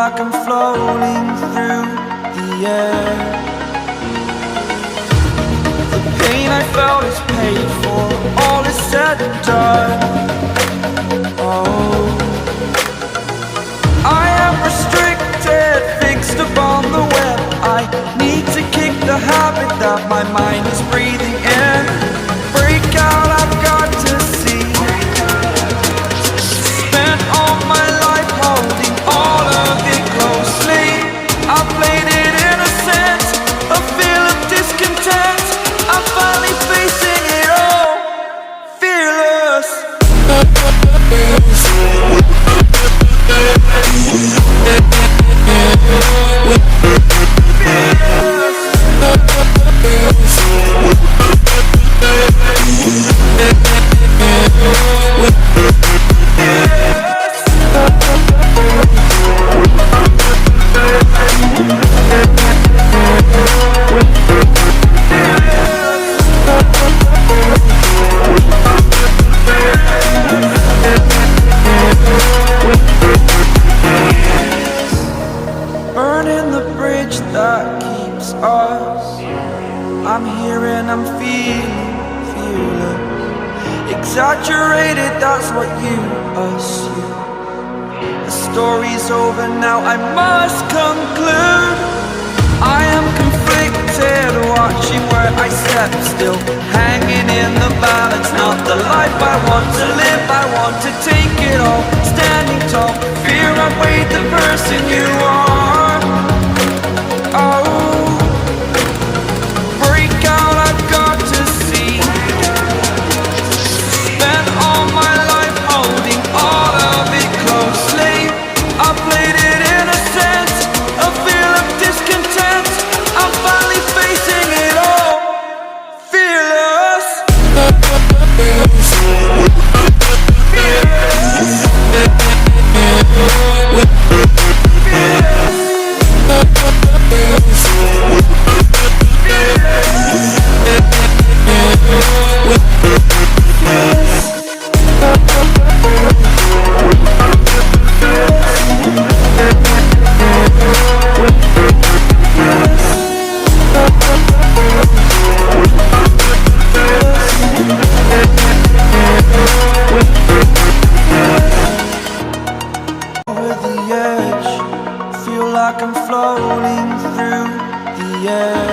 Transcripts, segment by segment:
like I'm floating through the air. The pain I felt is paid for, all is said and done. Oh, I am restricted, fixed upon the web. I need to kick the habit that my mind is breathing in. Break out, I've got to see. Spent all my life holding all of it closely. I played it innocent, a feel of discontent. I'm finally facing it all, fearless. Burning the bridge that keeps us. I'm here and I'm feeling fearless. Exaggerated, that's what you assume. The story's over now, I must conclude. I am conflicted, watching where I step still, hanging in the balance. Not the life I want to live, I want to take it all. Standing tall, fear I've weighed the person you are. Oh, break out, I've got to see. Spent all my life holding all of it closely. I played it innocent, a feel of discontent. I'm finally facing it all, fearless. Over the edge, feel like I'm floating through the air.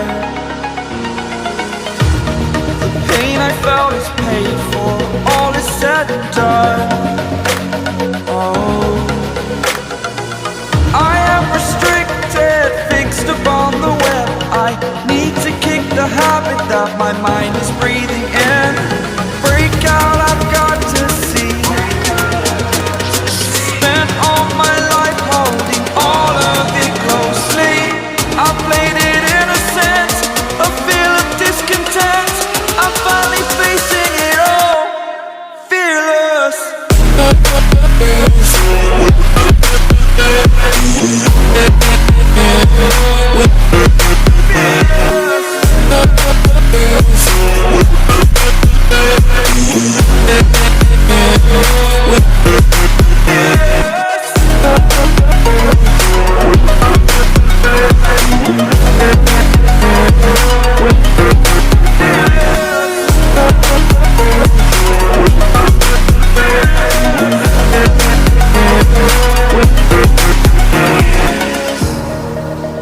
The pain I felt is paid for, all is said and done. Oh, I am restricted, fixed upon the web. I need to kick the habit that my mind is breathing in. Break out, I've got to see. Spent all my life holding all of it closely. I played it innocent, a feel of discontent. I'm finally facing it all, fearless.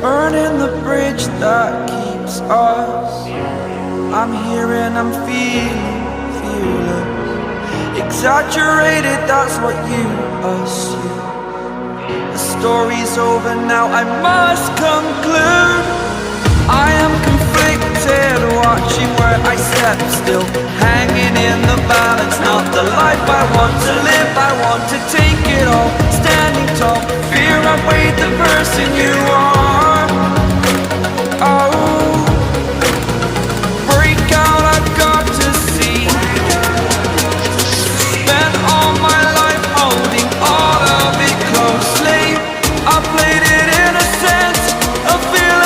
Burning the bridge that keeps us. I'm here and I'm feeling fearless. Exaggerated, that's what you assume. The story's over now, I must conclude. I am conflicted, watching where I step still, hanging in the balance. Not the life I want to live, I want to take it all. Standing tall, fear I've weighed the person you are. Oh, break out, I've got to see. Spent all my life holding all of it closely. I played it innocent, a feel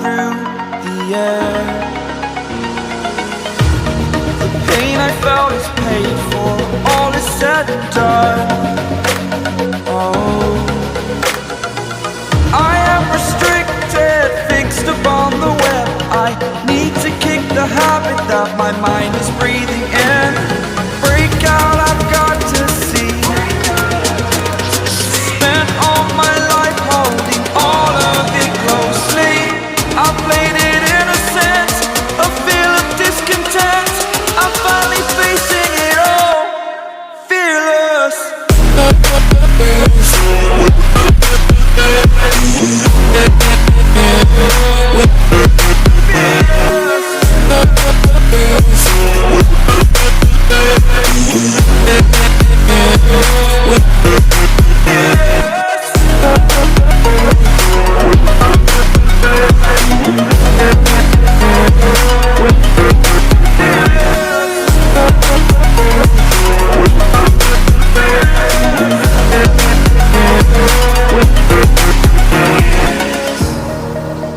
through the air. The pain I felt is paid for, all is said and done. Oh, I am restricted, fixed upon the web. I need to kick the habit that my mind is breathing in. Break out, I've got to see. Spent all my life holding all of it closely. I played it innocent, a feel of discontent. I'm finally facing it all, fearless.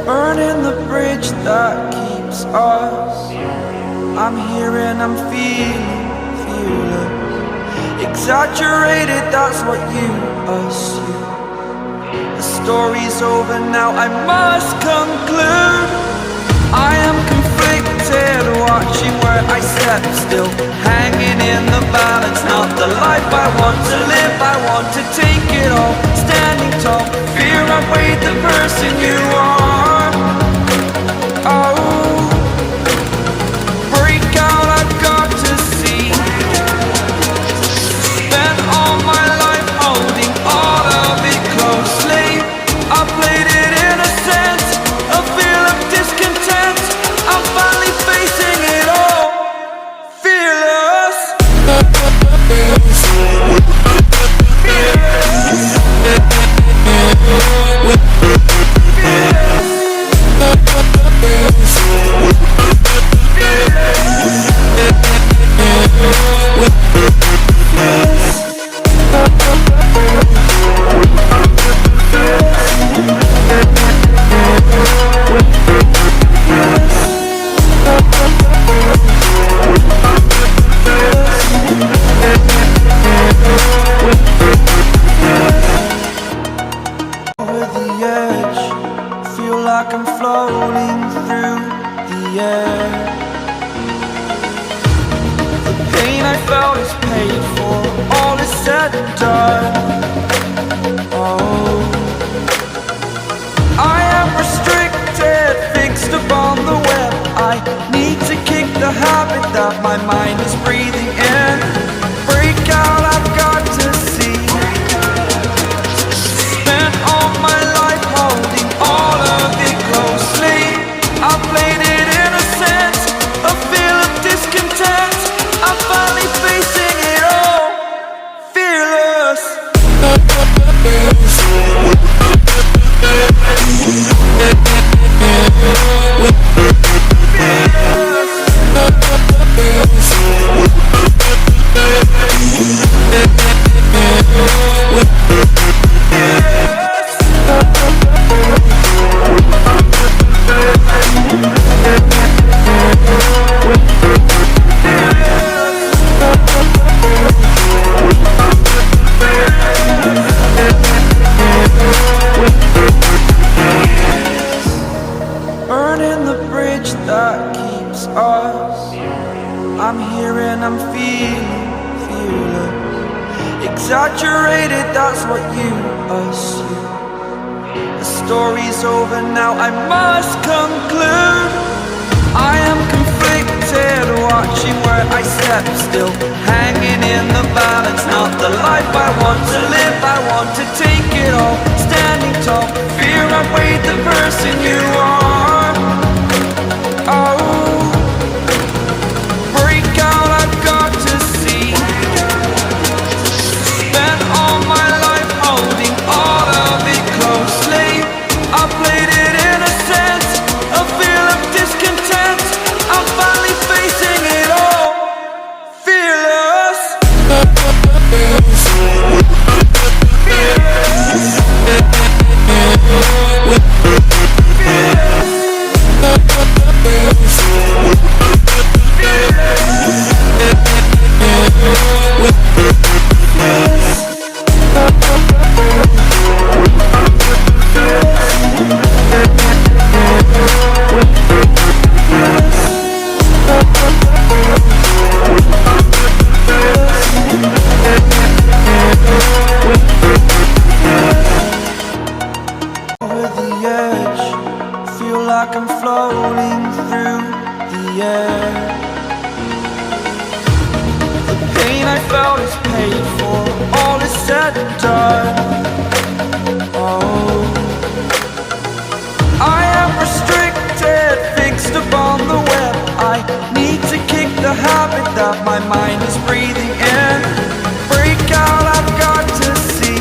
Burning the bridge that keeps us. I'm here and I'm feeling fearless. Exaggerated, that's what you assume. The story's over now, I must conclude. I am conflicted, watching where I step still, hanging in the balance. Not the life I want to live, I want to take it all. Standing tall, fear I weighed the person you are. Oh, break out, I've got to see. Spent all my life holding all of it closely. I played it innocent, a feel of discontent. I'm finally facing it all, fearless. Over the edge, feel like I'm floating through the air. The pain I felt is paid for, all is said and done. Oh, I am restricted, fixed upon the web. I need to kick the habit that my mind is breathing in. Break out, I've got to see. Spent all my life holding all of it closely. I played it innocent, a feel of discontent. I'm finally facing it all, fearless. Burning the bridge that keeps us. I'm here and I'm feeling fearless. Exaggerated, that's what you assume. The story's over now, I must conclude. I am conflicted, watching where I step still, hanging in the balance. Not the life I want to live, I want to take it all. Standing tall, fear I weighed the person you are. Oh, break out, I've got to see. Spent all my life holding all of it closely. I played it innocent, a feel of discontent. I'm finally facing it all, fearless. Fearless. feel like I'm floating through the air. The pain I felt is paid for, all is said and done. Oh, I am restricted, fixed upon the web. I need to kick the habit that my mind is breathing in. Break out, I've got to see.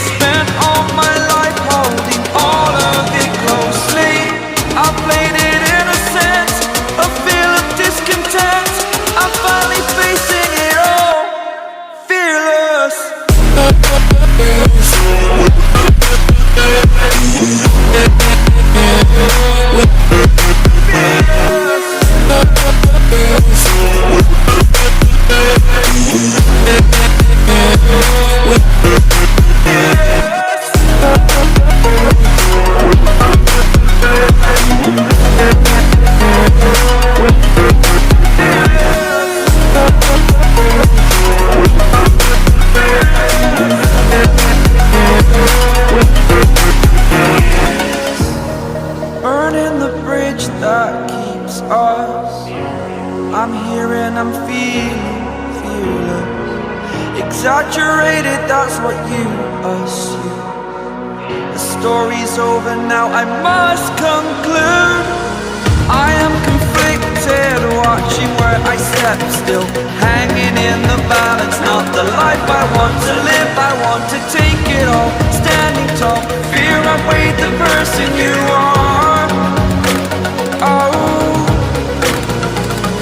Spent all my life holding all of it closely. I played it innocent, a feel of discontent. I'm finally facing it all, fearless. Burning the bridge that keeps us. I'm here and I'm feeling fearless. Exaggerated, that's what you assume. The story's over now, I must conclude. I am conflicted, watching where I step still, hanging in the balance. Not the life I want to live, I want to take it all. Standing tall, fear outweighed the person you are. Oh,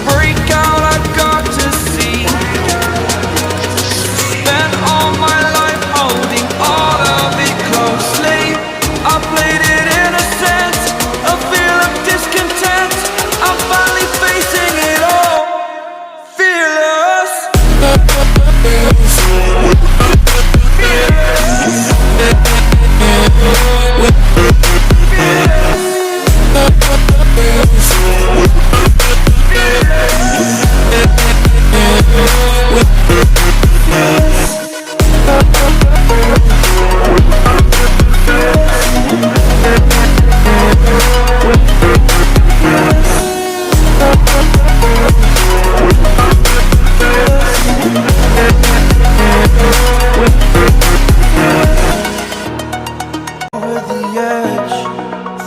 break out, I've got to see. Spent all my life holding all of it closely. I played it innocent, a feel of discontent. I'm finally facing it all, fearless.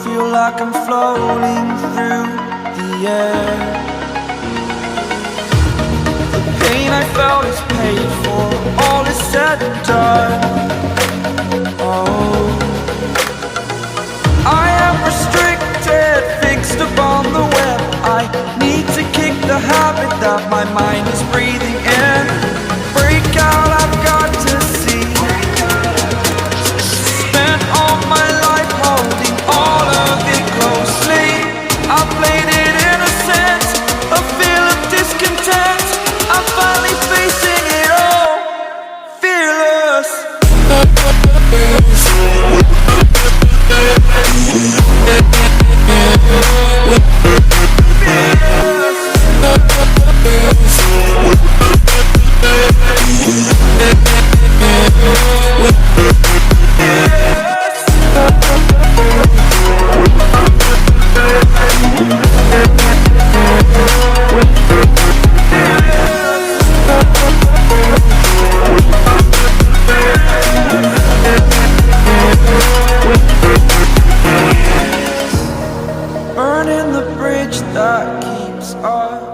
Feel like I'm floating through the air. The pain I felt is paid for, all is said and done. Oh, I am restricted, fixed upon the web. I need to kick the habit that my mind is breathing in. Break out, I've got to see. Spent all my life holding all of it closely. I played it innocent, a feel of discontent. I'm finally facing it all, fearless. Burning the bridge that keeps us.